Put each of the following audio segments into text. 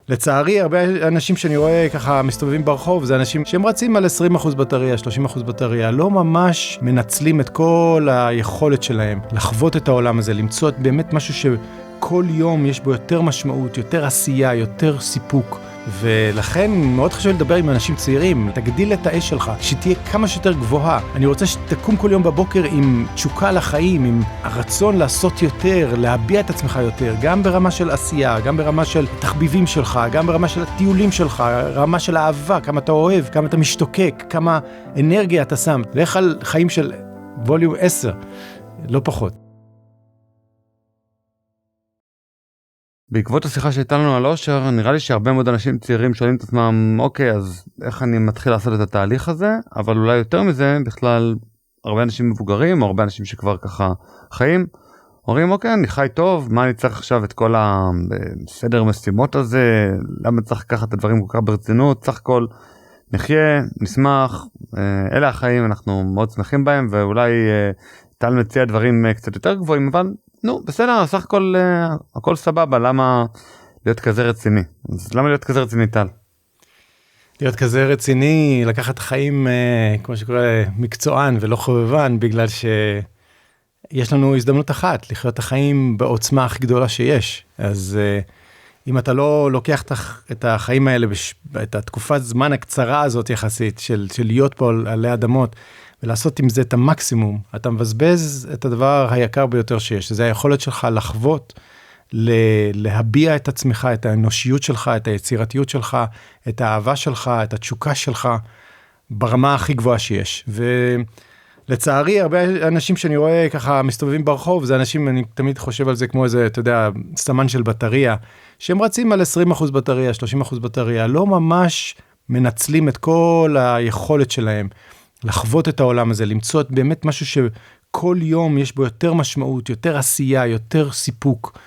לצערי, הרבה אנשים שאני רואה ככה מסתובבים ברחוב, זה אנשים שהם רצים על 20% בטריה, 30% בטריה, לא ממש מנצלים את כל היכולת שלהם, לחוות את העולם הזה, למצוא באמת משהו שכל יום יש בו יותר משמעות, יותר עשייה, יותר סיפוק. ולכן מאוד חשוב לדבר עם אנשים צעירים, תגדיל את האש שלך, שתהיה כמה שיותר גבוהה. אני רוצה שתקום כל יום בבוקר עם תשוקה לחיים, עם הרצון לעשות יותר, להביע את עצמך יותר, גם ברמה של עשייה, גם ברמה של תחביבים שלך, גם ברמה של הטיולים שלך, רמה של אהבה, כמה אתה אוהב, כמה אתה משתוקק, כמה אנרגיה אתה שם. לך על חיים של ווליום 10, לא פחות. בעקבות השיחה שהייתה לנו על אושר, נראה לי שהרבה מאוד אנשים צעירים שואלים את עצמם, אוקיי, אז איך אני מתחיל לעשות את התהליך הזה? אבל אולי יותר מזה, בכלל, הרבה אנשים מבוגרים, או הרבה אנשים שכבר ככה חיים, אומרים, אוקיי, אני חי טוב, מה אני צריך עכשיו את כל הסדר משימות הזה? למה צריך לקחת את הדברים כל כך ברצינות? צריך כל נחיה, נשמח, אלה החיים, אנחנו מאוד שמחים בהם, ואולי טל מציע דברים קצת יותר גבוהים, אבל נו, בסדר, סך הכל, הכל סבבה, למה להיות כזה רציני? אז למה להיות כזה רציני, טל? להיות כזה רציני, לקחת חיים, כמו שקורא, מקצוען ולא חובבן, בגלל שיש לנו הזדמנות אחת, לחיות את החיים בעוצמה הכי גדולה שיש. אז אם אתה לא לוקח את החיים האלה, את התקופת זמן הקצרה הזאת יחסית, של להיות פה עלי אדמות, ולעשות עם זה את המקסימום, אתה מבזבז את הדבר היקר ביותר שיש, שזה היכולת שלך לחוות, להביע את עצמך, את האנושיות שלך, את היצירתיות שלך, את האהבה שלך, את התשוקה שלך, ברמה הכי גבוהה שיש. ולצערי, הרבה אנשים שאני רואה ככה מסתובבים ברחוב, זה אנשים, אני תמיד חושב על זה כמו איזה, אתה יודע, סמן של בטריה, שהם רצים על 20% בטריה, 30% בטריה, לא ממש מנצלים את כל היכולת שלהם, לחוות את העולם הזה, למצוא באמת משהו שכל יום יש בו יותר משמעות, יותר עשייה, יותר סיפוק,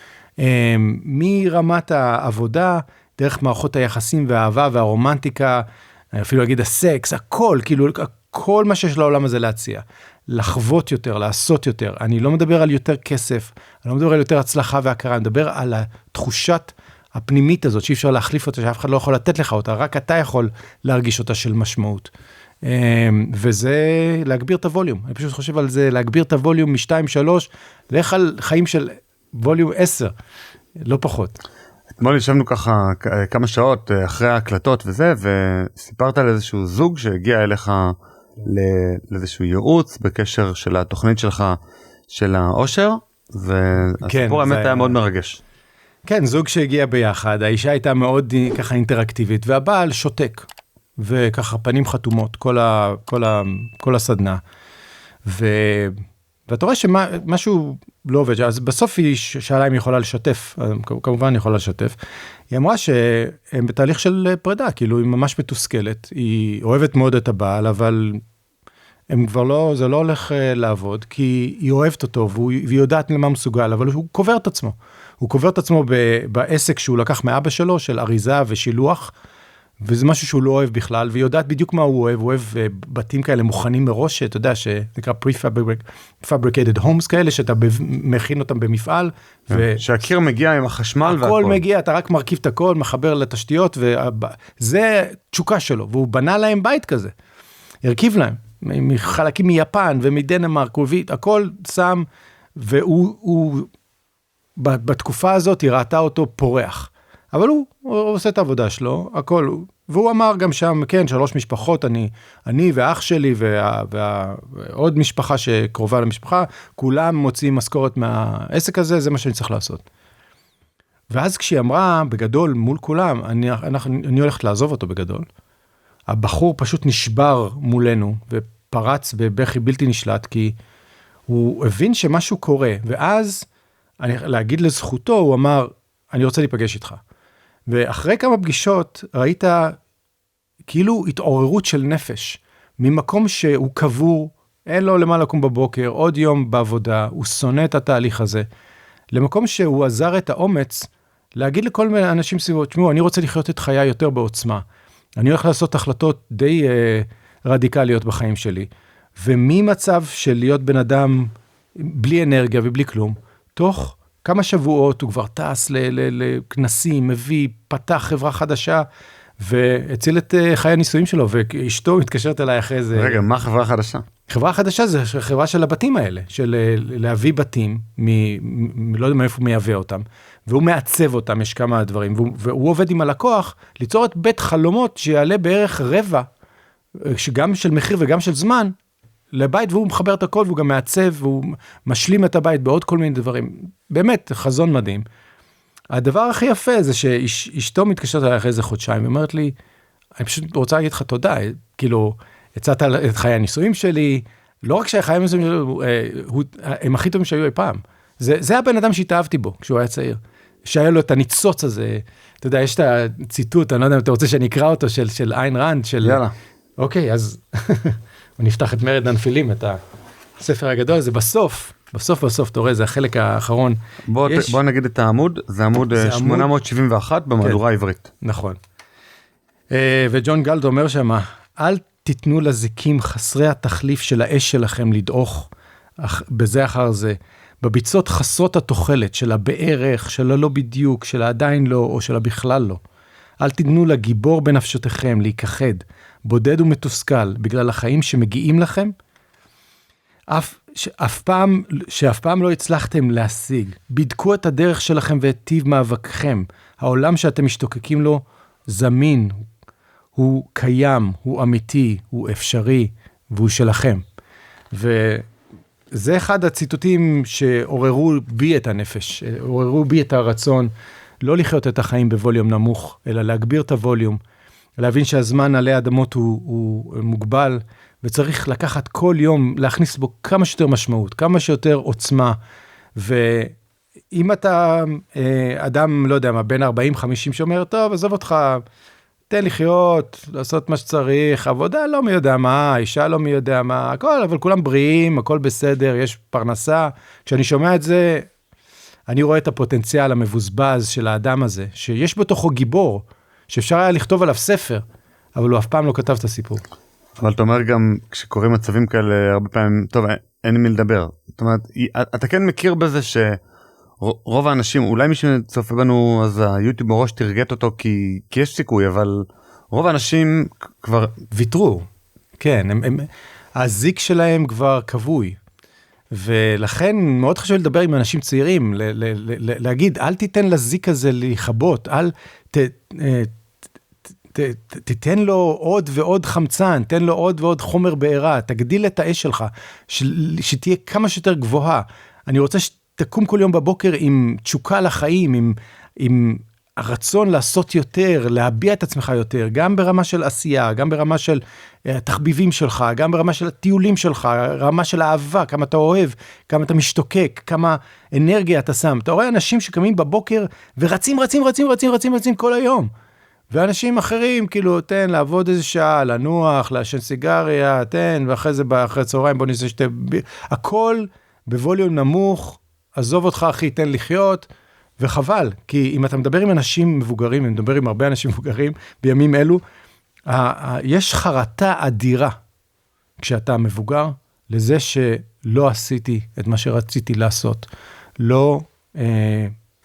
מרמת העבודה, דרך מערכות היחסים והאהבה והרומנטיקה, אפילו להגיד הסקס, הכל, כאילו, כל מה שיש לעולם הזה להציע, לחוות יותר, לעשות יותר. אני לא מדבר על יותר כסף, אני לא מדבר על יותר הצלחה והכרה, אני מדבר על התחושת הפנימית הזאת, שאי אפשר להחליף אותה, שאף אחד לא יכול לתת לך אותה, רק אתה יכול להרגיש אותה של משמעות. וזה להגביר את הווליום. אני פשוט חושב על זה, להגביר את הווליום מ-2-3, לך על חיים של ווליום 10, לא פחות. אתמול ישבנו ככה כמה שעות אחרי ההקלטות וזה, וסיפרת על איזשהו זוג שהגיע אליך לאיזשהו ייעוץ בקשר של התוכנית שלך של האושר, והסיפור האמת היה מאוד מרגש. כן, זוג שהגיע ביחד, האישה הייתה מאוד ככה אינטראקטיבית, והבעל שותק. וככה פנים חתומות, כל הסדנה. ואתה רואה שמשהו לא עובד, אז בסוף היא שאלה אם היא יכולה לשתף, כמובן היא יכולה לשתף, היא אמרה שהם בתהליך של פרידה, כאילו היא ממש מתוסכלת, היא אוהבת מאוד את הבעל, אבל הם כבר לא, זה לא הולך לעבוד, כי היא אוהבת אותו, והיא יודעת למה מסוגל, אבל הוא קובר את עצמו. הוא קובר את עצמו בעסק שהוא לקח מאבא שלו, של אריזה ושילוח, וזה משהו שהוא לא אוהב בכלל, והיא יודעת בדיוק מה הוא אוהב בתים כאלה מוכנים מראש, אתה יודע, שנקרא pre-fabricated homes כאלה, שאתה מכין אותם במפעל. שהקיר מגיע עם החשמל והכל. הכל מגיע, אתה רק מרכיב את הכל, מחבר לתשתיות, וזה תשוקה שלו, והוא בנה להם בית כזה, הרכיב להם, מחלקים מיפן ומדנמרק, הכל שם, והוא בתקופה הזאת היא ראתה אותו פורח. אבל הוא עושה את העבודה שלו, הכל, והוא אמר גם שם, כן, 3 משפחות, אני ואח שלי, ועוד משפחה שקרובה למשפחה, כולם מוציאים משכורת מהעסק הזה, זה מה שאני צריך לעשות. ואז כשהיא אמרה, בגדול, מול כולם, אני הולכת לעזוב אותו בגדול, הבחור פשוט נשבר מולנו, ופרץ בבכי בלתי נשלט, כי הוא הבין שמשהו קורה, ואז, להגיד לזכותו, הוא אמר, אני רוצה להיפגש איתך. ואחרי כמה פגישות ראית כאילו התעוררות של נפש, ממקום שהוא קבור, אין לו למה לקום בבוקר, עוד יום בעבודה, הוא שונא את התהליך הזה, למקום שהוא עזר את האומץ, להגיד לכל מיני אנשים סביבו, תשמעו, אני רוצה לחיות את חיי יותר בעוצמה, אני הולך לעשות החלטות די רדיקליות בחיים שלי, וממצב של להיות בן אדם בלי אנרגיה ובלי כלום, תוך כמה שבועות הוא כבר טס לכנסים, מביא, פתח חברה חדשה, והציל את חיי הניסויים שלו, ואשתו מתקשרת אליי אחרי זה. רגע, מה חברה חדשה? חברה חדשה זה חברה של הבתים האלה, של להביא בתים, לא יודע מאיפה הוא מייבא אותם, והוא מעצב אותם, יש כמה דברים, והוא עובד עם הלקוח, ליצור את בית חלומות שיעלה בערך רבע, שגם של מחיר וגם של זמן, לבית, והוא מחבר את הכל, והוא גם מעצב, והוא משלים את הבית בעוד כל מיני דברים. באמת, חזון מדהים. הדבר הכי יפה זה שאשתו מתקשרת עליי אחרי איזה חודשיים, ואומרת לי, אני פשוט רוצה להגיד לך תודה, כאילו, הצעת את חיי הניסויים שלי, לא רק שהחיי הניסויים שלי, הם הכי טובים שהיו אי פעם. זה הבן אדם שהתאהבתי בו, כשהוא היה צעיר. שהיה לו את הניצוץ הזה, אתה יודע, יש את הציטוט, אני לא יודע אם אתה רוצה שאני אקרא אותו, של איין ראנד, של... יאללה. אוקיי, אז נפתח את מרד הנפילים, את הספר הגדול הזה, בסוף, אתה רואה, זה החלק האחרון. בוא נגיד את העמוד, זה עמוד 871 במהדורה העברית. נכון. וג'ון גלד אומר שמה, אל תיתנו לזיקים חסרי התחליף של האש שלכם לדעוך בזה אחר זה, בביצות חסרות התוחלת של הבערך, של הלא בדיוק, של העדיין לא, או של הבכלל לא. אל תיתנו לגיבור בנפשותיכם להיכחד, בודד ומתוסכל, בגלל החיים שמגיעים לכם, שאף פעם לא הצלחתם להשיג. בדקו את הדרך שלכם ואת טיב מאבקכם. העולם שאתם משתוקקים לו זמין, הוא קיים, הוא אמיתי, הוא אפשרי, והוא שלכם. וזה אחד הציטוטים שעוררו בי את הנפש, עוררו בי את הרצון, לא לחיות את החיים בווליום נמוך, אלא להגביר את הווליום, להבין שהזמן עלי האדמות הוא מוגבל, וצריך לקחת כל יום, להכניס בו כמה שיותר משמעות, כמה שיותר עוצמה, ואם אתה אדם, לא יודע מה, בין 40-50 שאומר, טוב, עזוב אותך, תן לחיות, לעשות מה שצריך, עבודה לא מי יודע מה, אישה לא מי יודע מה, הכל, אבל כולם בריאים, הכל בסדר, יש פרנסה. כשאני שומע את זה, אני רואה את הפוטנציאל המבוזבז של האדם הזה, שיש בתוכו גיבור, שאפשר היה לכתוב עליו ספר, אבל הוא אף פעם לא כתב את הסיפור. אבל אתה אומר גם, כשקוראים מצבים כאלה הרבה פעמים, טוב, אין מי לדבר. זאת אומרת, אתה כן מכיר בזה שרוב האנשים, אולי מי שצופה בנו, אז היוטיוב בראש תרגט אותו, כי יש סיכוי, אבל רוב האנשים כבר... ויתרו, כן, הזיק שלהם כבר כבוי, ולכן מאוד חשוב לדבר עם אנשים צעירים, להגיד, אל תיתן לזיק הזה להיחבות, אל תיתן לו עוד ועוד חמצן, תן לו עוד ועוד חומר בעירה, תגדיל את האש שלך, שתהיה כמה שיותר גבוהה. אני רוצה שתקום כל יום בבוקר עם תשוקה לחיים, עם הרצון לעשות יותר, להביע את עצמך יותר, גם ברמה של עשייה, גם ברמה של תחביבים שלך, גם ברמה של הטיולים שלך, רמה של אהבה, כמה אתה אוהב, כמה אתה משתוקק, כמה אנרגיה אתה שם. אתה רואה אנשים שקמים בבוקר ורצים כל היום. ואנשים אחרים, כאילו, תן לעבוד איזה שעה, לנוח, לעשן סיגריה, תן, ואחרי זה, אחרי צהריים, בוא ניסה שתי... הכל בווליום נמוך, עזוב אותך, אחי, תן לחיות, וחבל, כי אם אתה מדבר עם אנשים מבוגרים, אם מדבר עם הרבה אנשים מבוגרים, בימים אלו, יש חרטה אדירה, כשאתה מבוגר, לזה שלא עשיתי את מה שרציתי לעשות. לא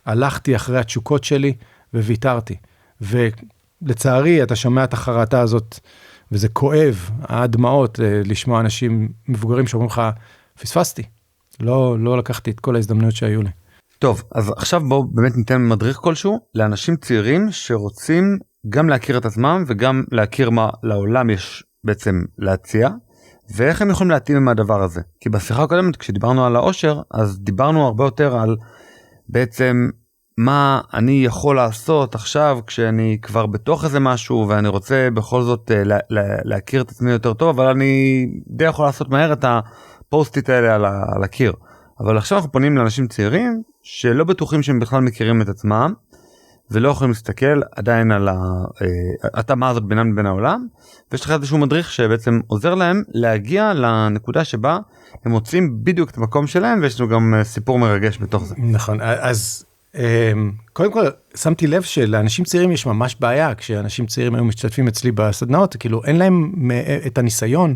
הלכתי אחרי התשוקות שלי, וויתרתי. ולצערי, אתה שומע את החרטה הזאת, וזה כואב, הדמעות, לשמוע אנשים מבוגרים שאומרים לך, פספסתי. לא לקחתי את כל ההזדמנויות שהיו לי. טוב, אז עכשיו בואו באמת ניתן מדריך כלשהו לאנשים צעירים שרוצים גם להכיר את עצמם וגם להכיר מה לעולם יש בעצם להציע, ואיך הם יכולים להתאים עם הדבר הזה. כי בשיחה הקודמת, כשדיברנו על העושר, אז דיברנו הרבה יותר על בעצם מה אני יכול לעשות עכשיו כשאני כבר בתוך איזה משהו ואני רוצה בכל זאת להכיר את עצמי יותר טוב, אבל אני די יכול לעשות מהר את הפוסטית האלה על הקיר. אבל עכשיו אנחנו פונים לאנשים צעירים שלא בטוחים שהם בכלל מכירים את עצמם ולא יכולים להסתכל עדיין על התאמה הזאת בינם לבין העולם, ויש לך איזשהו מדריך שבעצם עוזר להם להגיע לנקודה שבה הם מוצאים בדיוק את המקום שלהם, ויש לנו גם סיפור מרגש בתוך זה. נכון, אז קודם כל שמתי לב שלאנשים צעירים יש ממש בעיה, כשאנשים צעירים היו משתתפים אצלי בסדנאות, כאילו אין להם את הניסיון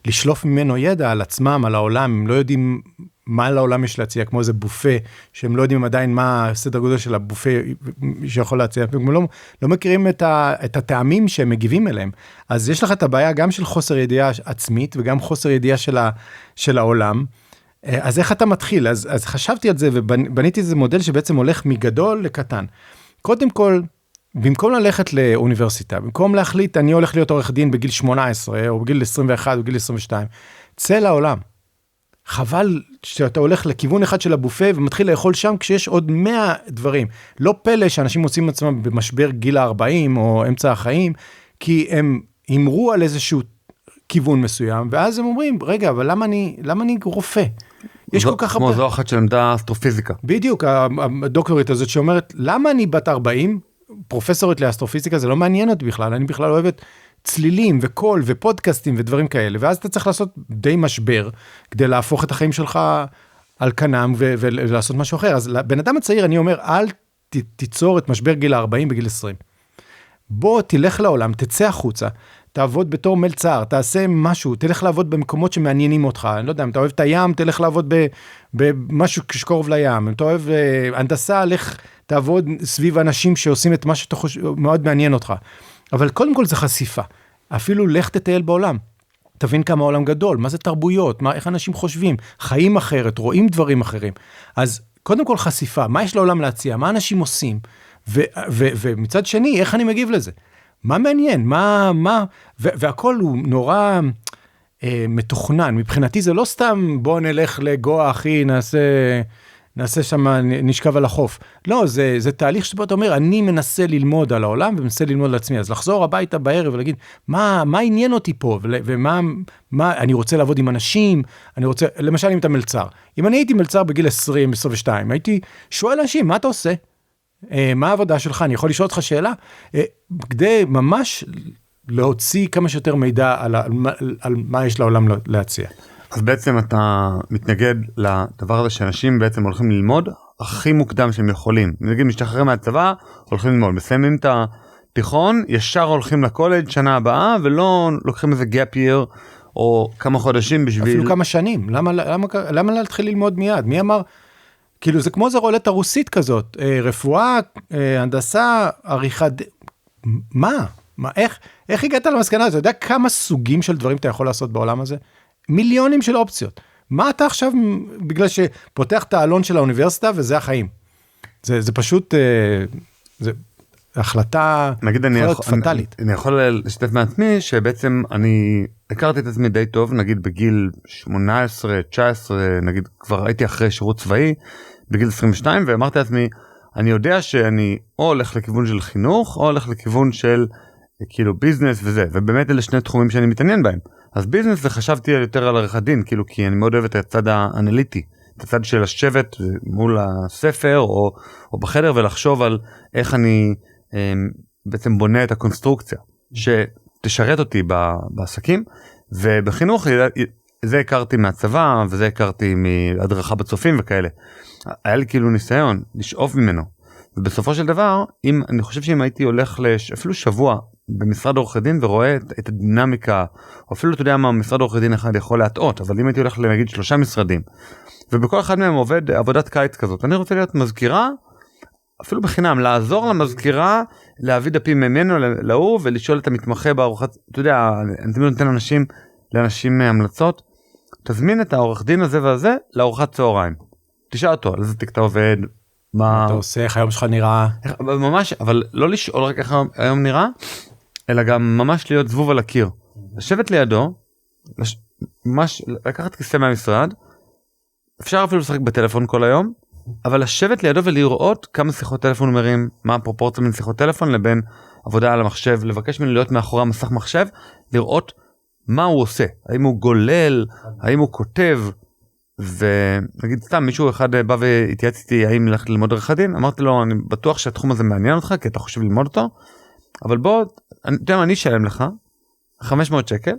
לשלוף ממנו ידע על עצמם, על העולם, הם לא יודעים מה לעולם יש להציע, כמו איזה בופה, שהם לא יודעים עדיין מה הסדר גודל של הבופה שיכול להציע, והם לא מכירים את הטעמים שהם מגיבים אליהם. אז יש לך את הבעיה גם של חוסר ידיעה עצמית, וגם חוסר ידיעה של העולם. אז איך אתה מתחיל? אז חשבתי על זה, ובניתי איזה מודל שבעצם הולך מגדול לקטן. קודם כל, במקום ללכת לאוניברסיטה, במקום להחליט, אני הולך להיות עורך דין בגיל 18, או בגיל 21, או בגיל 22, צא לעולם. חבל שאתה הולך לכיוון אחד של הבופה, ומתחיל לאכול שם כשיש עוד 100 דברים. לא פלא שאנשים מוצאים עצמם במשבר גיל ה-40, או אמצע החיים, כי הם אמרו על איזשהו כיוון מסוים, ואז הם אומרים, רגע, אבל למה אני רופא? יש כל כך כמו זו אחת שלמדה אסטרופיזיקה. בדיוק, הדוקטורית הזאת שאומרת, למה אני בת 40, פרופסורית לאסטרופיזיקה, זה לא מעניין אותי בכלל, אני בכלל אוהבת צלילים וקול ופודקאסטים ודברים כאלה, ואז אתה צריך לעשות די משבר, כדי להפוך את החיים שלך על כנם ולעשות משהו אחר. אז לבן אדם הצעיר אני אומר, אל תיצור את משבר גיל ה-40 בגיל 20. בוא תלך לעולם, תצא החוצה, תעבוד בתור מלצר, תעשה משהו, תלך לעבוד במקומות שמעניינים אותך, אני לא יודע, אם אתה אוהב את הים, תלך לעבוד במשהו שקרוב לים, אם אתה אוהב הנדסה, לך תעבוד סביב אנשים שעושים את מה שאתה מאוד מעניין אותך. אבל קודם כל זה חשיפה, אפילו לך תטייל בעולם, תבין כמה העולם גדול, מה זה תרבויות, איך אנשים חושבים, חיים אחרת, רואים דברים אחרים. אז קודם כל חשיפה, מה יש לעולם להציע, מה אנשים עושים, ומצד שני, איך אני מגיב לזה? מה מעניין? והכל הוא נורא מתוכנן. מבחינתי זה לא סתם, בוא נלך לגוע אחי, נעשה שם, נשכב על החוף. לא, זה תהליך שבו אתה אומר, אני מנסה ללמוד על העולם, ומנסה ללמוד לעצמי. אז לחזור הביתה בערב ולהגיד, מה עניין אותי פה? אני רוצה לעבוד עם אנשים, למשל אם אתה מלצר. אם אני הייתי מלצר בגיל 20, 22, הייתי שואל אנשים, מה אתה עושה? מה העבודה שלך? אני יכול לשאול אותך שאלה? כדי ממש להוציא כמה שיותר מידע על מה יש לעולם להציע. אז בעצם אתה מתנגד לדבר הזה שאנשים בעצם הולכים ללמוד הכי מוקדם שהם יכולים. נגיד משתחררים מהצבא, הולכים ללמוד. מסיימים את התיכון, ישר הולכים לקולג' שנה הבאה, ולא לוקחים איזה gap year או כמה חודשים בשביל... אפילו כמה שנים. למה להתחיל ללמוד מיד? מי אמר... כאילו זה כמו זה רולטה רוסית כזאת, רפואה, הנדסה, עריכה, איך הגעת למסקנה? אתה יודע כמה סוגים של דברים אתה יכול לעשות בעולם הזה? מיליונים של אופציות. מה אתה עכשיו, בגלל שפותח את העלון של האוניברסיטה וזה החיים? זה פשוט, זה החלטה פטלית. אני יכול לשתף מעצמי שבעצם אני הכרתי את עצמי די טוב, נגיד בגיל 18, 19, נגיד כבר הייתי אחרי שירות צבאי, בגיל 22, ואמרתי לעצמי, אני יודע שאני או הולך לכיוון של חינוך, או הולך לכיוון של כאילו ביזנס וזה, ובאמת אלה שני תחומים שאני מתעניין בהם. אז ביזנס זה חשבתי יותר על עריכת דין, כאילו כי אני מאוד אוהב את הצד האנליטי, את הצד של לשבת מול הספר או בחדר ולחשוב על איך אני בעצם בונה את הקונסטרוקציה שתשרת אותי בעסקים, ובחינוך זה הכרתי מהצבא וזה הכרתי מהדרכה בצופים וכאלה. היה לי כאילו ניסיון לשאוף ממנו, ובסופו של דבר אני חושב שאם הייתי הולך אפילו שבוע במשרד עורכי דין ורואה את הדינמיקה, או אפילו אתה יודע מה משרד עורכי דין אחד יכול להטעות, אבל אם הייתי הולך להגיד 3 משרדים ובכל אחד מהם עובד עבודת קיץ כזאת, אני רוצה להיות מזכירה אפילו בחינם, לעזור למזכירה להביא דפים ממנו להוא ולשאול את המתמחה בארוחת, אתה יודע, אני תמיד נותן לאנשים המלצות, תזמין את העורך דין הזה והזה לארוחת צהריים, תשאל אותו על איזה תיק אתה עובד, מה אתה עושה, איך היום שלך נראה, ממש, אבל לא לשאול רק איך היום נראה, אלא גם ממש להיות זבוב על הקיר, לשבת לידו, ממש לקחת כיסא מהמשרד, אפשר אפילו לשחק בטלפון כל היום, אבל לשבת לידו ולראות כמה שיחות טלפון הוא מרים, מה הפרופורציה בין שיחות טלפון לבין עבודה על המחשב, לבקש ממנו להיות מאחורי המסך מחשב, לראות מה הוא עושה, האם הוא גולל, האם הוא כותב, ונגיד סתם מישהו אחד בא והתייעץ איתי האם ללכת ללמוד עריכת דין, אמרתי לו אני בטוח שהתחום הזה מעניין אותך כי אתה חושב ללמוד אותו, אבל בוא, אני אשלם לך 500 שקל,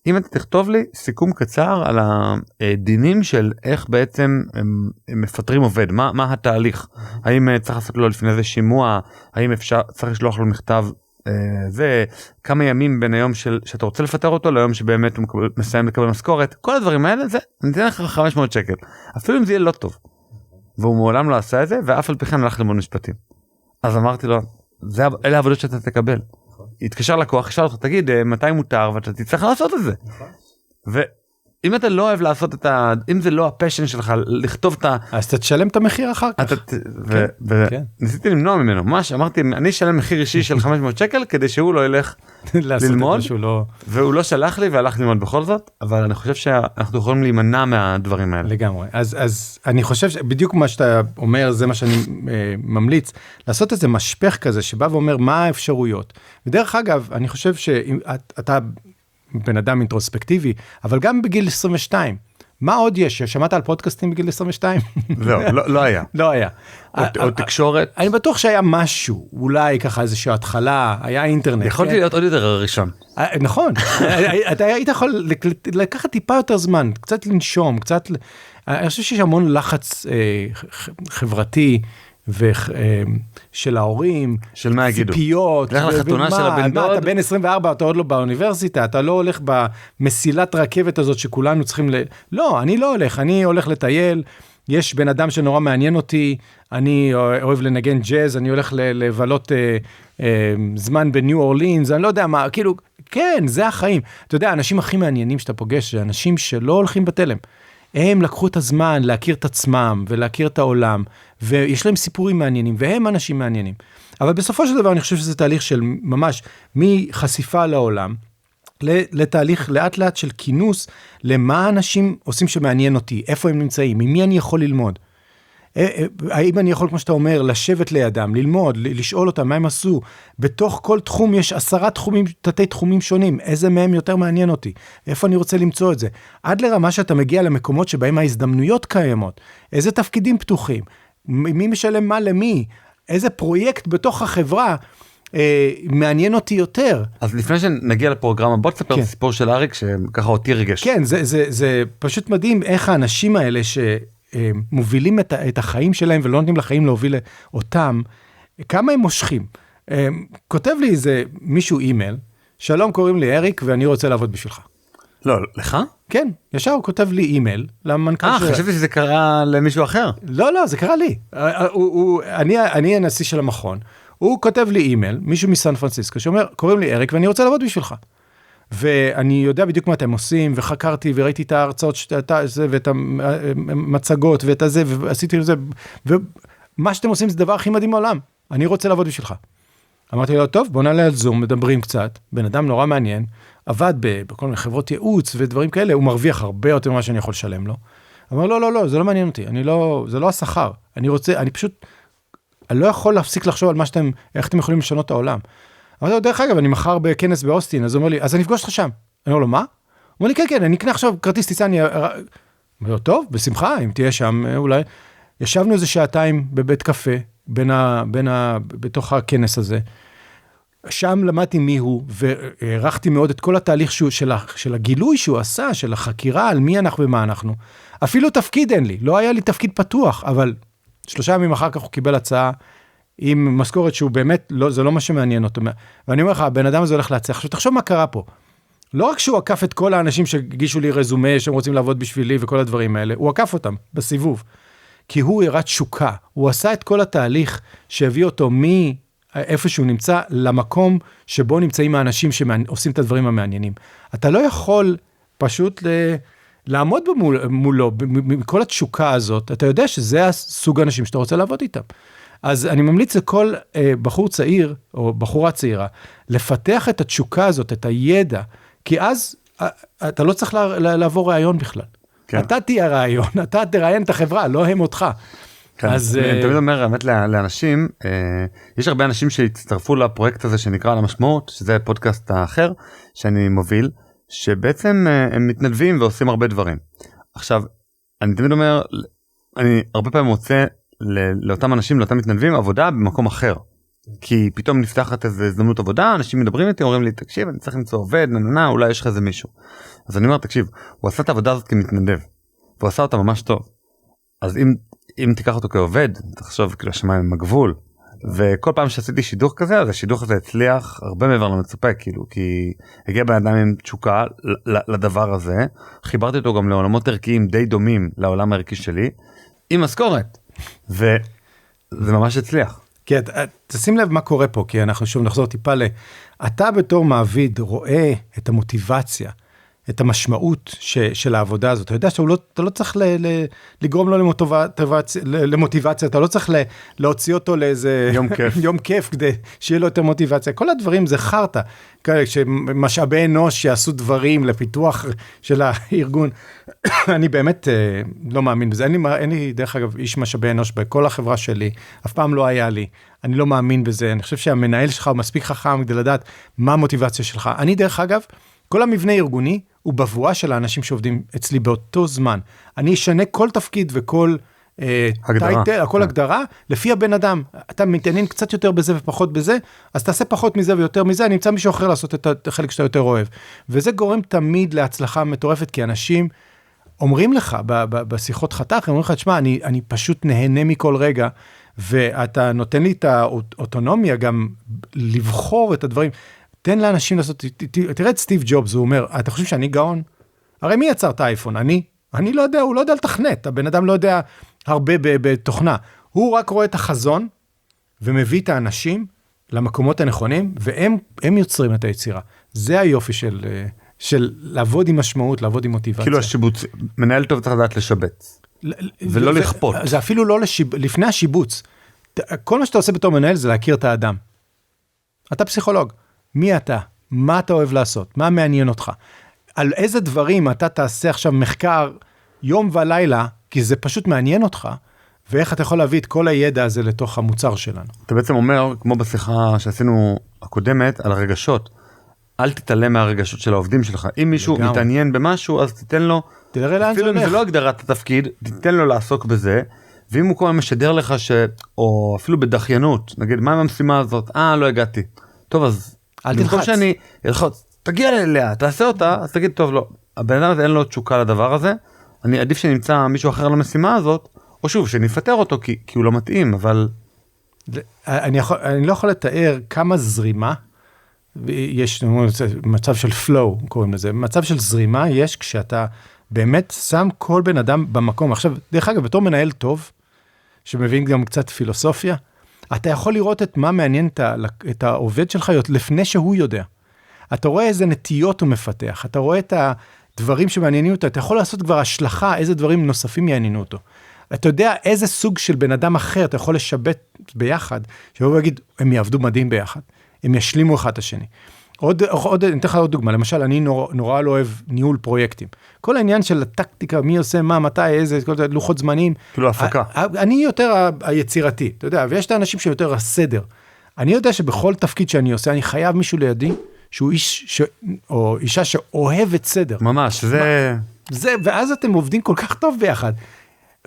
אם אתה תכתוב לי סיכום קצר על הדינים של איך בעצם הם מפטרים עובד, מה התהליך, האם צריך לעשות לו לפני זה שימוע, האם אפשר, צריך לשלוח לו מכתב זה כמה ימים בין היום שאתה רוצה לפטר אותו ליום שבאמת הוא מסיים לקבל משכורת, כל הדברים האלה, זה אני אתן לך 500 שקל, אפילו אם זה יהיה לא טוב. והוא מעולם לא עשה את זה, ואף על פי כן הלך ללמוד משפטים. אז אמרתי לו, אלה העבודות שאתה תקבל. התקשר לקוח, ישאל אותך, תגיד, מתי מותר, ואתה תצטרך לעשות את זה. ואם אתה לא אוהב לעשות אם זה לא הפשן שלך, לכתוב את אז אתה תשלם את המחיר אחר כך. וניסיתי למנוע ממנו, ממש אמרתי, אני אשלם מחיר אישי של 500 שקל, כדי שהוא לא ילך ללמוד, והוא לא שלח לי והלך ללמוד בכל זאת, אבל אני חושב שאנחנו יכולים להימנע מהדברים האלה. לגמרי. אז אני חושב שבדיוק מה שאתה אומר, זה מה שאני ממליץ, לעשות איזה משפך כזה, שבא ואומר מה האפשרויות. ודרך אגב, אני חושב שאתה בן אדם אינטרוספקטיבי, אבל גם בגיל 22, מה עוד יש? שמעת על פודקאסטים בגיל 22? לא היה. לא היה. או תקשורת? אני בטוח שהיה משהו, אולי ככה איזושהי התחלה, היה אינטרנט. יכולתי להיות עוד יותר הראשון. נכון. אתה היית יכול לקחת טיפה יותר זמן, קצת לנשום, קצת... אני חושב שיש המון לחץ חברתי, של ההורים, של מה יגידו? ציפיות, לך לחתונה של הבן דוד. אתה בן 24, אתה עוד לא באוניברסיטה, אתה לא הולך במסילת רכבת הזאת שכולנו צריכים לא, אני לא הולך, אני הולך לטייל, יש בן אדם שנורא מעניין אותי, אני אוהב לנגן ג'אז, אני הולך לבלות זמן בניו אורלינס, אני לא יודע מה, כאילו, כן, זה החיים. אתה יודע, האנשים הכי מעניינים שאתה פוגש, זה אנשים שלא הולכים בתלם. הם לקחו את הזמן להכיר את עצמם ולהכיר את העולם, ויש להם סיפורים מעניינים, והם אנשים מעניינים. אבל בסופו של דבר אני חושב שזה תהליך של ממש מחשיפה לעולם, לתהליך לאט לאט של כינוס, למה אנשים עושים שמעניין אותי, איפה הם נמצאים, ממי אני יכול ללמוד. האם אני יכול, כמו שאתה אומר, לשבת לידם, ללמוד, לשאול אותם מה הם עשו. בתוך כל תחום יש 10 תחומים, תתי תחומים שונים. איזה מהם יותר מעניין אותי? איפה אני רוצה למצוא את זה? עד לרמה שאתה מגיע למקומות שבהם ההזדמנויות קיימות. איזה תפקידים פתוחים? מי משלם מה למי? איזה פרויקט בתוך החברה מעניין אותי יותר? אז לפני שנגיע לפרוגרמה, בוא תספר את הסיפור של אריק, שככה אותי רגש. כן, זה פשוט מדהים איך האנשים האלה מובילים את החיים שלהם ולא נותנים לחיים להוביל אותם, כמה הם מושכים. כותב לי איזה מישהו אימייל, שלום, קוראים לי אריק ואני רוצה לעבוד בשבילך. לא, לך? כן, ישר הוא כותב לי אימייל למנכ"ל חשבתי שזה קרה למישהו אחר. לא, זה קרה לי. אני הנשיא של המכון, הוא כותב לי אימייל, מישהו מסן פרנסיסקו, שאומר, קוראים לי אריק ואני רוצה לעבוד בשבילך. ואני יודע בדיוק מה אתם עושים, וחקרתי וראיתי את ההרצאות ואת המצגות ואת הזה, ועשיתי את זה, ומה שאתם עושים זה דבר הכי מדהים בעולם, אני רוצה לעבוד בשבילך. אמרתי לו, טוב, בוא נעלה על זום, מדברים קצת, בן אדם נורא מעניין, עבד בכל מיני חברות ייעוץ ודברים כאלה, הוא מרוויח הרבה יותר ממה שאני יכול לשלם לו. אמר, לא, זה לא מעניין אותי, זה לא השכר, אני לא יכול להפסיק לחשוב על איך אתם יכולים לשנות את העולם. אמרתי לו, דרך אגב, אני מחר בכנס באוסטין, אז הוא אומר לי, אז אני אפגוש אותך שם. אני אומר לו, מה? הוא אומר לי, כן, אני אקנה עכשיו כרטיס טיסה, אני אומר לו, טוב, בשמחה, אם תהיה שם, אולי. ישבנו איזה שעתיים בבית קפה, בתוך הכנס הזה. שם למדתי מי הוא, וערכתי מאוד את כל התהליך של הגילוי שהוא עשה, של החקירה על מי אנחנו ומה אנחנו. אפילו תפקיד אין לי, לא היה לי תפקיד פתוח, אבל 3 ימים אחר כך הוא קיבל הצעה, עם משכורת שהוא באמת, זה לא מה שמעניין אותו. ואני אומר לך, הבן אדם הזה הולך להצליח. עכשיו, תחשוב מה קרה פה. לא רק שהוא עקף את כל האנשים שהגישו לי רזומה, שהם רוצים לעבוד בשבילי וכל הדברים האלה, הוא עקף אותם בסיבוב. כי הוא הראה תשוקה. הוא עשה את כל התהליך שהביא אותו מאיפה שהוא נמצא למקום שבו נמצאים האנשים שעושים את הדברים המעניינים. אתה לא יכול פשוט לעמוד מולו, מכל התשוקה הזאת. אתה יודע שזה הסוג האנשים שאתה רוצה לעבוד איתם. אז אני ממליץ לכל בחור צעיר, או בחורה צעירה, לפתח את התשוקה הזאת, את הידע, כי אז אתה לא צריך לעבור רעיון בכלל. כן. אתה תהיה רעיון, אתה תראיין את החברה, לא הם אותך. כן. אז אני תמיד אומר, האמת לאנשים, יש הרבה אנשים שהצטרפו לפרויקט הזה שנקרא על המשמעות, שזה פודקאסט האחר שאני מוביל, שבעצם הם מתנדבים ועושים הרבה דברים. עכשיו, אני תמיד אומר, אני הרבה פעמים מוצא לאותם אנשים, לאותם מתנדבים, עבודה במקום אחר. כי פתאום נפתחת איזו הזדמנות עבודה, אנשים מדברים איתי, אומרים לי, תקשיב, אני צריך למצוא עובד, אולי יש לך איזה מישהו. אז אני אומר, תקשיב, הוא עשה את העבודה הזאת כמתנדב, והוא עשה אותה ממש טוב. אז אם תיקח אותו כעובד, תחשוב, כאילו, השמיים עם הגבול, וכל פעם שעשיתי שידוך כזה, אז השידוך הזה הצליח הרבה מעבר למצופה, כאילו, כי הגיע בן אדם עם תשוקה לדבר הזה, חיברתי אותו גם לעולמות ערכיים די דומים לעולם הערכי שלי, עם משכורת, וזה ממש הצליח. כי תשים לב מה קורה פה, כי אנחנו שוב נחזור טיפה אתה בתור מעביד רואה את המוטיבציה, את המשמעות של העבודה הזאת. אתה יודע שאתה לא צריך לגרום לו למוטיבציה, אתה לא צריך להוציא אותו לאיזה יום כיף כדי שיהיה לו יותר מוטיבציה. כל הדברים זה חרטה, שמשאבי אנוש שיעשו דברים לפיתוח של הארגון. אני באמת לא מאמין בזה. אין לי דרך אגב איש משאבי אנוש בכל החברה שלי, אף פעם לא היה לי. אני לא מאמין בזה. אני חושב שהמנהל שלך הוא מספיק חכם כדי לדעת מה המוטיבציה שלך. אני דרך אגב, כל המבנה הארגוני הוא בבואה של האנשים שעובדים אצלי באותו זמן. אני אשנה כל תפקיד וכל טייטל, כל הגדרה, לפי הבן אדם. אתה מתעניין קצת יותר בזה ופחות בזה, אז תעשה פחות מזה ויותר מזה, אני אמצא מישהו אחר לעשות את החלק שאתה יותר אוהב. וזה גורם תמיד להצלחה מטורפת, כי אנשים אומרים לך, בשיחות חתך, אומרים לך, תשמע, אני פשוט נהנה מכל רגע, ואתה נותן לי את האוטונומיה גם לבחור את הדברים. תן לאנשים לעשות, תראה את סטיב ג'ובס, הוא אומר, אתה חושב שאני גאון? הרי מי יצר את האייפון? אני לא יודע, הוא לא יודע לתכנת, הבן אדם לא יודע הרבה בתוכנה, הוא רק רואה את החזון, ומביא את האנשים למקומות הנכונים, והם יוצרים את היצירה. זה היופי של לעבוד עם משמעות, לעבוד עם מוטיבציה. כאילו השיבוץ, מנהל טוב צריך לדעת לשבץ, ולא לכפות. זה אפילו לא לפני השיבוץ. כל מה שאתה עושה בתור מנהל, זה להכיר את האדם. אתה פסיכולוג. מי אתה? מה אתה אוהב לעשות? מה מעניין אותך? על איזה דברים אתה תעשה עכשיו מחקר יום ולילה, כי זה פשוט מעניין אותך, ואיך אתה יכול להביא את כל הידע הזה לתוך המוצר שלנו. אתה בעצם אומר, כמו בשיחה שעשינו הקודמת, על הרגשות, אל תתעלם מהרגשות של העובדים שלך. אם מישהו מתעניין במשהו, אז תיתן לו, אפילו אם זה לא הגדרת התפקיד, תיתן לו לעסוק בזה, ואם הוא כל הזמן משדר לך או אפילו בדחיינות, נגיד, מה עם המשימה הזאת? לא הגעתי. טוב, אז אל תלחץ. שאני אלחץ, תגיע אליה, תעשה אותה, אז תגיד, טוב, לא. הבן אדם הזה אין לו תשוקה לדבר הזה, אני עדיף שנמצא מישהו אחר למשימה הזאת, או שוב, שנפטר אותו, כי הוא לא מתאים, אבל... אני לא יכול לתאר כמה זרימה, יש מצב של flow, קוראים לזה, מצב של זרימה יש כשאתה באמת שם כל בן אדם במקום. עכשיו, דרך אגב, בתור מנהל טוב, שמבין גם קצת פילוסופיה, אתה יכול לראות את מה מעניין את העובד שלך לפני שהוא יודע. אתה רואה איזה נטיות הוא מפתח, אתה רואה את הדברים שמעניינים אותו, אתה יכול לעשות כבר השלכה, איזה דברים נוספים יעניינו אותו. אתה יודע איזה סוג של בן אדם אחר אתה יכול לשבת ביחד, שהוא יגיד, הם יעבדו מדהים ביחד, הם ישלימו אחד את השני. אני אתן לך עוד דוגמה, למשל, אני נורא לא אוהב ניהול פרויקטים. כל העניין של הטקטיקה, מי עושה מה, מתי, איזה, לוחות זמנים. כאילו הפקה. אני יותר היצירתי, אתה יודע, ויש את האנשים שיותר הסדר. אני יודע שבכל תפקיד שאני עושה, אני חייב מישהו לידי, שהוא איש, או אישה שאוהבת סדר. ממש, זה, ואז אתם עובדים כל כך טוב ביחד.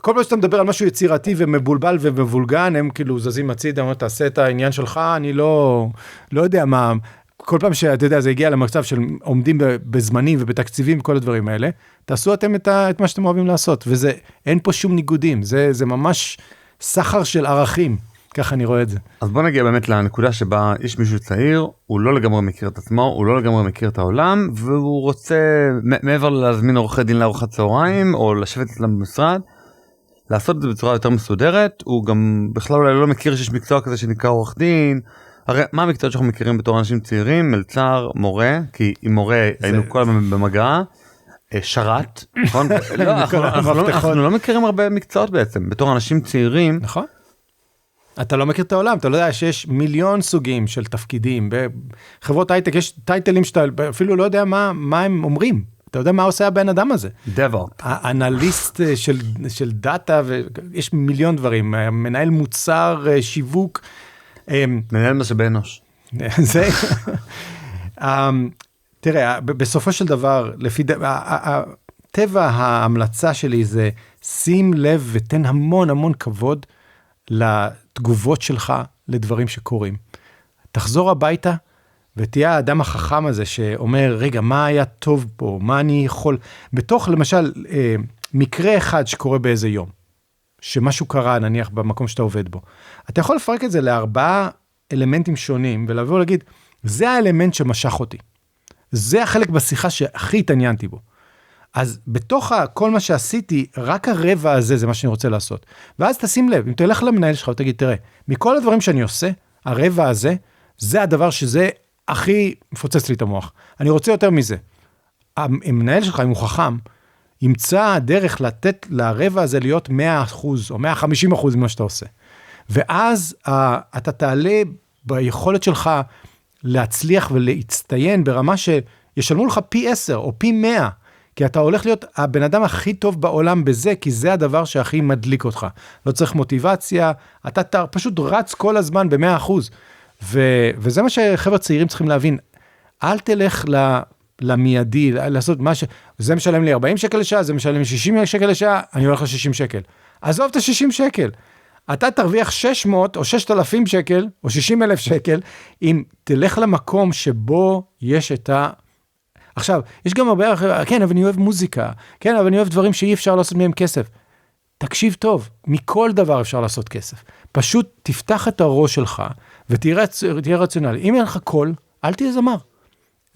כל פעם שאתה מדבר על משהו יצירתי ומבולבל ומבולגן, הם כאילו זזים הצידה, תעשה את העניין שלך, אני לא יודע מה, כל פעם שאתה יודע, זה הגיע למצב של עומדים בזמנים ובתקציבים וכל הדברים האלה, תעשו אתם את מה שאתם אוהבים לעשות, וזה, אין פה שום ניגודים, זה ממש סחר של ערכים, ככה אני רואה את זה. אז בוא נגיע באמת לנקודה שבה יש מישהו צעיר, הוא לא לגמרי מכיר את עצמו, הוא לא לגמרי מכיר את העולם, והוא רוצה, מעבר להזמין עורכי דין לארוחת צהריים, או לשבת אצלם במשרד, לעשות את זה בצורה יותר מסודרת, הוא גם בכלל אולי לא מכיר שיש מקצוע כזה שנקרא עורך דין, הרי מה המקצועות שאנחנו מכירים בתור אנשים צעירים? מלצר, מורה, כי עם מורה היינו כל הזמן במגע, שרת, נכון? אנחנו לא מכירים הרבה מקצועות בעצם, בתור אנשים צעירים. נכון. אתה לא מכיר את העולם, אתה לא יודע שיש מיליון סוגים של תפקידים, בחברות הייטק יש טייטלים שאתה אפילו לא יודע מה הם אומרים, אתה יודע מה עושה הבן אדם הזה. DevOps. האנליסט של דאטה, ויש מיליון דברים, מנהל מוצר, שיווק, מנהל משאבי אנוש. זה, תראה, בסופו של דבר, לפי טבע ההמלצה שלי זה, שים לב ותן המון המון כבוד לתגובות שלך לדברים שקורים. תחזור הביתה ותהיה האדם החכם הזה שאומר, רגע, מה היה טוב פה? מה אני יכול? בתוך, למשל, מקרה אחד שקורה באיזה יום, שמשהו קרה, נניח, במקום שאתה עובד בו. אתה יכול לפרק את זה לארבעה אלמנטים שונים, ולבוא ולהגיד, זה האלמנט שמשך אותי. זה החלק בשיחה שהכי התעניינתי בו. אז בתוך כל מה שעשיתי, רק הרבע הזה זה מה שאני רוצה לעשות. ואז תשים לב, אם תלך למנהל שלך ותגיד, תראה, מכל הדברים שאני עושה, הרבע הזה, זה הדבר שזה הכי מפוצץ לי את המוח. אני רוצה יותר מזה. המנהל שלך, אם הוא חכם, ימצא דרך לתת לרבע הזה להיות 100% או 150% ממה שאתה עושה. ואז אתה תעלה ביכולת שלך להצליח ולהצטיין ברמה שישלמו לך פי 10 או פי 100, כי אתה הולך להיות הבן אדם הכי טוב בעולם בזה, כי זה הדבר שהכי מדליק אותך. לא צריך מוטיבציה, אתה פשוט רץ כל הזמן ב100%. וזה מה שחבר'ה צעירים צריכים להבין. אל תלך למיידי, לעשות מה זה משלם לי 40 שקל לשעה, זה משלם לי 60 שקל לשעה, אני הולך ל-60 שקל. עזוב את ה-60 שקל. אתה תרוויח 600 או 6,000 שקל, או 60,000 שקל, אם תלך למקום שבו יש את עכשיו, יש גם הרבה אחרים, כן, אבל אני אוהב מוזיקה, כן, אבל אני אוהב דברים שאי אפשר לעשות מהם כסף. תקשיב טוב, מכל דבר אפשר לעשות כסף. פשוט תפתח את הראש שלך, ותהיה רציונלי. אם אין לך קול, אל תהיה זמר.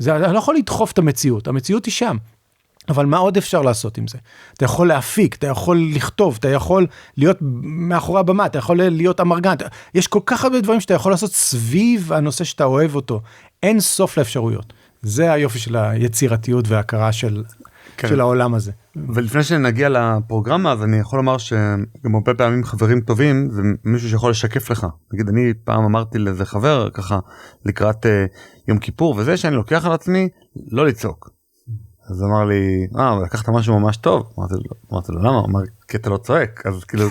אני לא יכול לדחוף את המציאות, המציאות היא שם. אבל מה עוד אפשר לעשות עם זה? אתה יכול להפיק, אתה יכול לכתוב, אתה יכול להיות מאחורי הבמה, אתה יכול להיות אמרגן, יש כל כך הרבה דברים שאתה יכול לעשות סביב הנושא שאתה אוהב אותו. אין סוף לאפשרויות. זה היופי של היצירתיות וההכרה של העולם הזה. ולפני שנגיע לפרוגרמה, אז אני יכול לומר שגם הרבה פעמים חברים טובים, זה מישהו שיכול לשקף לך. נגיד, אני פעם אמרתי לאיזה חבר, ככה, לקראת יום כיפור, וזה שאני לוקח על עצמי, לא לצעוק. אז אמר לי, לקחת משהו ממש טוב. אמרתי לו, למה? הוא אמר, כי אתה לא צועק. אז כאילו,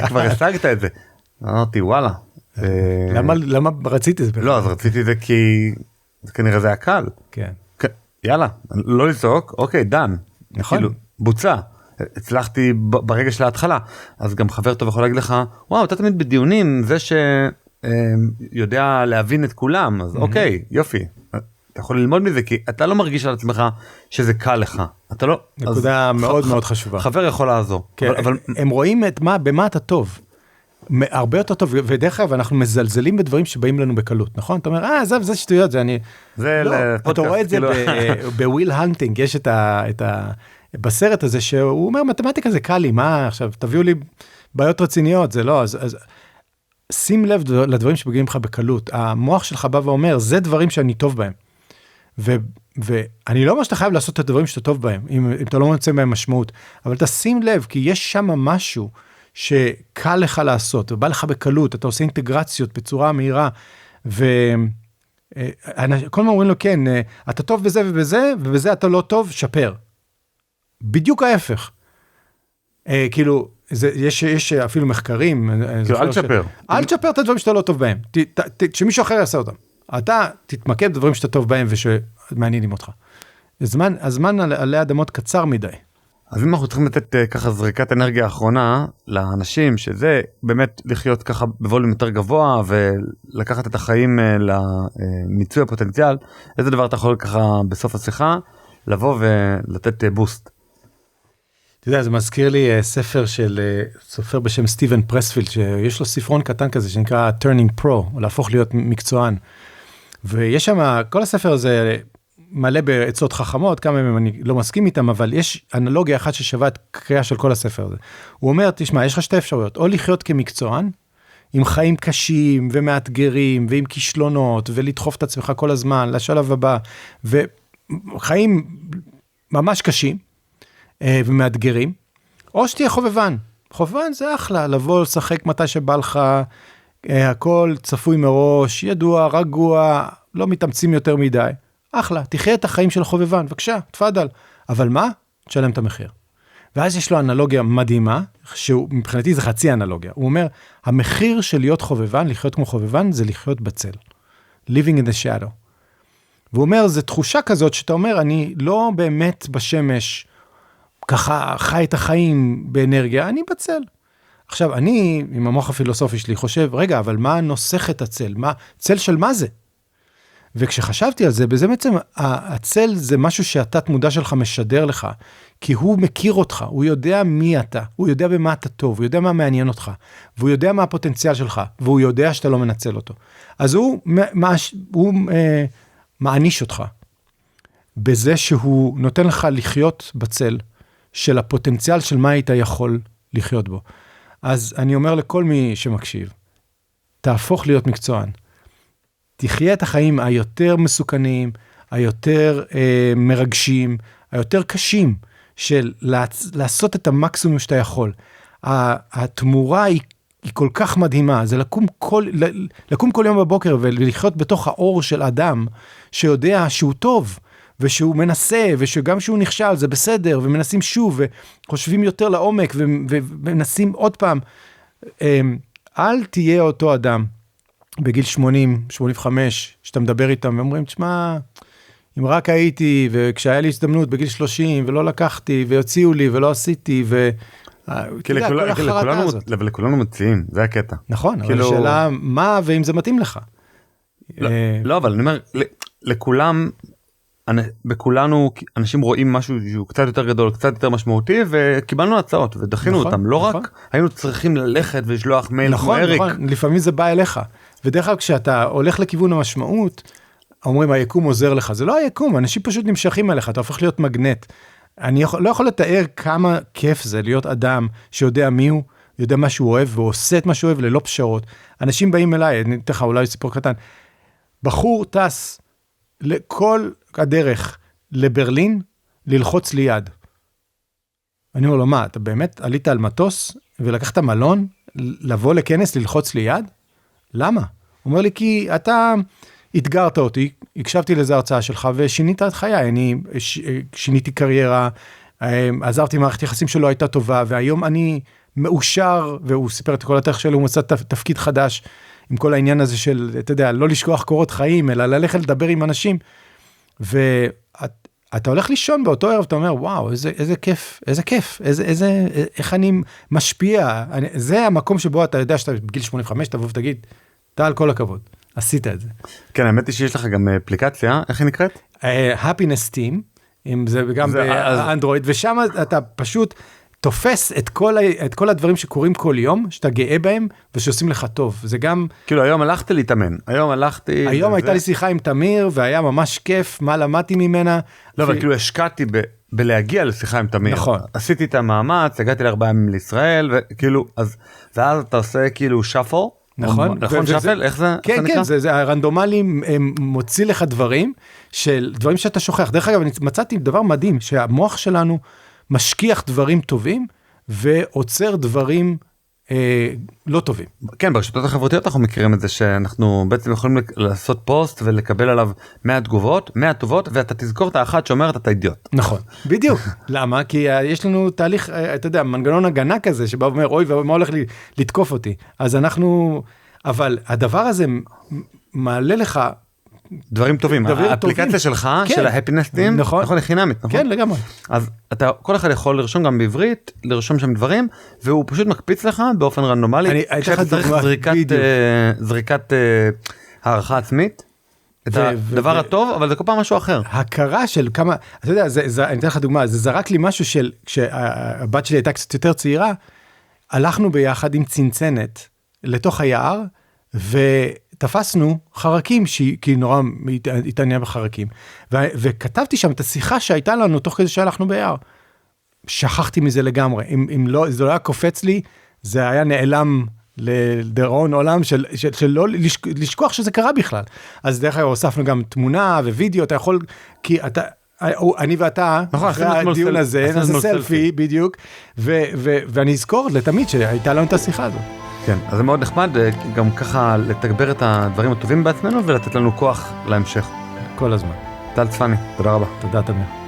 כבר השגת את זה. אמרתי, וואלה. למה רציתי את זה? לא, אז רציתי את זה כי כנראה זה היה קל. כן. יאללה, לא לצעוק, אוקיי, דן. נכון. כאילו, בוצע. הצלחתי ברגע של ההתחלה. אז גם חבר טוב יכול להגיד לך, וואו, אתה תמיד בדיונים, זה שיודע להבין את כולם, אז אוקיי, יופי. אתה יכול ללמוד מזה, כי אתה לא מרגיש על עצמך שזה קל לך. אתה לא... נקודה מאוד מאוד חשובה. חבר יכול לעזור. כן, הם רואים במה אתה טוב. הרבה יותר טוב, ודרך אגב, אנחנו מזלזלים בדברים שבאים לנו בקלות, נכון? אתה אומר, זה שטויות, זה אני... זה לפודקאסט. אתה רואה את זה בוויל הנטינג, יש בסרט הזה, שהוא אומר, מתמטיקה זה קל לי, מה עכשיו, תביאו לי בעיות רציניות, זה לא, אז שים לב לדברים שבגיעים לך בקלות, המוח שלך בא ואומר, זה דברים שאני טוב בהם, ואני לא אומר שאתה חייב לעשות את הדברים שאתה טוב בהם, אם אתה לא מוצא בהם משמעות, אבל תשים לב, כי יש שם משהו, שקל לך לעשות, ובא לך בקלות, אתה עושה אינטגרציות בצורה מהירה, וכל מה אומרים לו, כן, אתה טוב בזה ובזה, ובזה אתה לא טוב, שפר. בדיוק ההפך. כאילו, יש אפילו מחקרים. כאילו, אל תשפר. אל תשפר את הדברים שאתה לא טוב בהם, שמישהו אחר יעשה אותם. אתה תתמקד בדברים שאתה טוב בהם, ושמעניינים אותך. הזמן עלי אדמות קצר מדי. אז אם אנחנו צריכים לתת ככה זריקת אנרגיה האחרונה לאנשים, שזה באמת לחיות ככה בווליום יותר גבוה, ולקחת את החיים למיצוי הפוטנציאל, איזה דבר אתה יכול ככה בסוף השיחה, לבוא ולתת בוסט? אתה יודע, זה מזכיר לי ספר של סופר בשם סטיבן פרספילד, שיש לו ספרון קטן כזה שנקרא Turning Pro, או להפוך להיות מקצוען. ויש שם, כל הספר הזה מלא בעצות חכמות, כמה מהם אני לא מסכים איתם, אבל יש אנלוגיה אחת ששווה את קריאה של כל הספר הזה. הוא אומר, תשמע, יש לך שתי אפשרויות, או לחיות כמקצוען, עם חיים קשים ומאתגרים, ועם כישלונות, ולדחוף את עצמך כל הזמן לשלב הבא, וחיים ממש קשים ומאתגרים, או שתהיה חובבן. חובבן זה אחלה, לבוא לשחק מתי שבא לך, הכל צפוי מראש, ידוע, רגוע, לא מתאמצים יותר מדי. אחלה, תחיה את החיים של חובבן, בבקשה, תפדל. אבל מה? תשלם את המחיר. ואז יש לו אנלוגיה מדהימה, שמבחינתי זה חצי אנלוגיה. הוא אומר, המחיר של להיות חובבן, לחיות כמו חובבן, זה לחיות בצל. Living in the shadow. והוא אומר, זו תחושה כזאת שאתה אומר, אני לא באמת בשמש, ככה חי את החיים באנרגיה, אני בצל. עכשיו, אני, עם המוח הפילוסופי שלי, חושב, רגע, אבל מה נוסח את הצל? צל של מה זה? וכשחשבתי על זה, בזה בעצם הצל זה משהו שהתת מודע שלך משדר לך, כי הוא מכיר אותך, הוא יודע מי אתה, הוא יודע במה אתה טוב, הוא יודע מה מעניין אותך, והוא יודע מה הפוטנציאל שלך, והוא יודע שאתה לא מנצל אותו. אז הוא מעניש אותך, בזה שהוא נותן לך לחיות בצל, של הפוטנציאל של מה היית יכול לחיות בו. אז אני אומר לכל מי שמקשיב, תהפוך להיות מקצוען. תחיה את החיים היותר מסוכנים, היותר מרגשים, היותר קשים, של לעשות את המקסימום שאתה יכול. התמורה היא כל כך מדהימה, זה לקום כל יום בבוקר ולחיות בתוך האור של אדם, שיודע שהוא טוב, ושהוא מנסה, ושגם שהוא נכשל, זה בסדר, ומנסים שוב, וחושבים יותר לעומק, ומנסים עוד פעם. אל תהיה אותו אדם, בגיל 80, 85, שאתה מדבר איתם, ואומרים, תשמע, אם רק הייתי, וכשהיה לי הזדמנות בגיל 30, ולא לקחתי, והוציאו לי, ולא עשיתי, כי לכולנו מציעים, זה הקטע. נכון, אבל השאלה, מה, ואם זה מתאים לך? לא, אבל אני אומר, לכולם, בכולנו אנשים רואים משהו שהוא קצת יותר גדול, קצת יותר משמעותי, וקיבלנו הצעות ודחינו אותם. לא רק היינו צריכים ללכת ולשלוח מייל כמו אריק. נכון, לפעמים זה בא אליך. ודרך כלל כשאתה הולך לכיוון המשמעות, אומרים היקום עוזר לך. זה לא היקום, אנשים פשוט נמשכים אליך, אתה הופך להיות מגנט. אני לא יכול לתאר כמה כיף זה להיות אדם שיודע מי הוא, יודע מה שהוא אוהב, והוא עושה את מה שהוא אוהב ללא פשרות. אנשים באים אליי, אני אתן לך אולי סיפור קטן. בחור טס לכל הדרך לברלין, ללחוץ לי יד. אני אומר לו, מה, אתה באמת עלית על מטוס, ולקחת מלון, לבוא לכנס, ללחוץ לי יד? למה? הוא אומר לי, כי אתה התגרת אותי, הקשבתי לזה הרצאה שלך, ושינית את חיי, אני שיניתי קריירה, עזרתי מערכת יחסים שלו הייתה טובה, והיום אני מאושר, והוא סיפר את כל התהליך שלו, הוא מצא תפקיד חדש, עם כל העניין הזה של, אתה יודע, לא לשכוח קורות חיים, אלא ללכת לדבר עם אנשים, ואתה הולך לישון באותו ערב, אתה אומר, וואו, איזה כיף, איך אני משפיע, זה המקום שבו אתה יודע שאתה בגיל 85, תבוא ותגיד, טל, כל הכבוד, עשית את זה. כן, האמת היא שיש לך גם אפליקציה, איך היא נקראת? Happiness Team, אם זה גם באנדרואיד, ושם אתה פשוט תופס את כל הדברים שקורים כל יום, שאתה גאה בהם, ושעושים לך טוב. זה גם... כאילו, היום הלכתי להתאמן. היום הייתה לי שיחה עם תמיר, והיה ממש כיף, מה למדתי ממנה. לא, אבל כאילו השקעתי בלהגיע לשיחה עם תמיר. נכון. עשיתי את המאמץ, הגעתי ל4 ימים לישראל, וכאילו, אז אתה עושה כאילו שפל. נכון. נכון, שפל? איך זה? כן, כן, זה הרנדומלי מוציא לך דברים שאתה שוכח. דרך אגב, אני מצאתי דבר מדהים, שהמוח שלנו משכיח דברים טובים, ועוצר דברים לא טובים. כן, ברשתות החברתיות אנחנו מכירים את זה, שאנחנו בעצם יכולים לעשות פוסט, ולקבל עליו 100 תגובות, 100 טובות, ואתה תזכור את האחת שאומרת אתה אידיוט. נכון, בדיוק. למה? כי יש לנו תהליך, אתה יודע, מנגנון הגנה כזה, שבא ואומר, אוי, ומה הולך לתקוף אותי? אז אנחנו, אבל הדבר הזה מעלה לך, דברים טובים, האפליקציה שלך, של ה-Happiness Team, נכון, היא חינמית, נכון? כן, לגמרי. אז כל אחד יכול לרשום גם בעברית, לרשום שם דברים, והוא פשוט מקפיץ לך באופן רנדומלי, כשאתה צריך זריקת הערכה עצמית, את הדבר הטוב, אבל זה כל פעם משהו אחר. הכרה של כמה, אתה יודע, אני אתן לך דוגמה, זה זרק לי משהו של, כשהבת שלי הייתה קצת יותר צעירה, הלכנו ביחד עם צנצנת לתוך היער, תפסנו חרקים, כי נורא התעניין בחרקים, וכתבתי שם את השיחה שהייתה לנו, תוך כדי שהלכנו ביער. שכחתי מזה לגמרי, אם לא, זה לא היה קופץ לי, זה היה נעלם לדיראון עולם, של לא לשכוח שזה קרה בכלל. אז דרך כלל הוספנו גם תמונה ווידאו, אתה יכול, כי אתה, אני ואתה, אחרי הדיון הזה, נעשה סלפי, בדיוק, ואני אזכור לתמיד שהייתה לנו את השיחה הזאת. כן, אז זה מאוד נחמד גם ככה לתגבר את הדברים הטובים בעצמנו ולתת לנו כוח להמשך. כל הזמן. טל צפני, תודה רבה. תודה תמיר.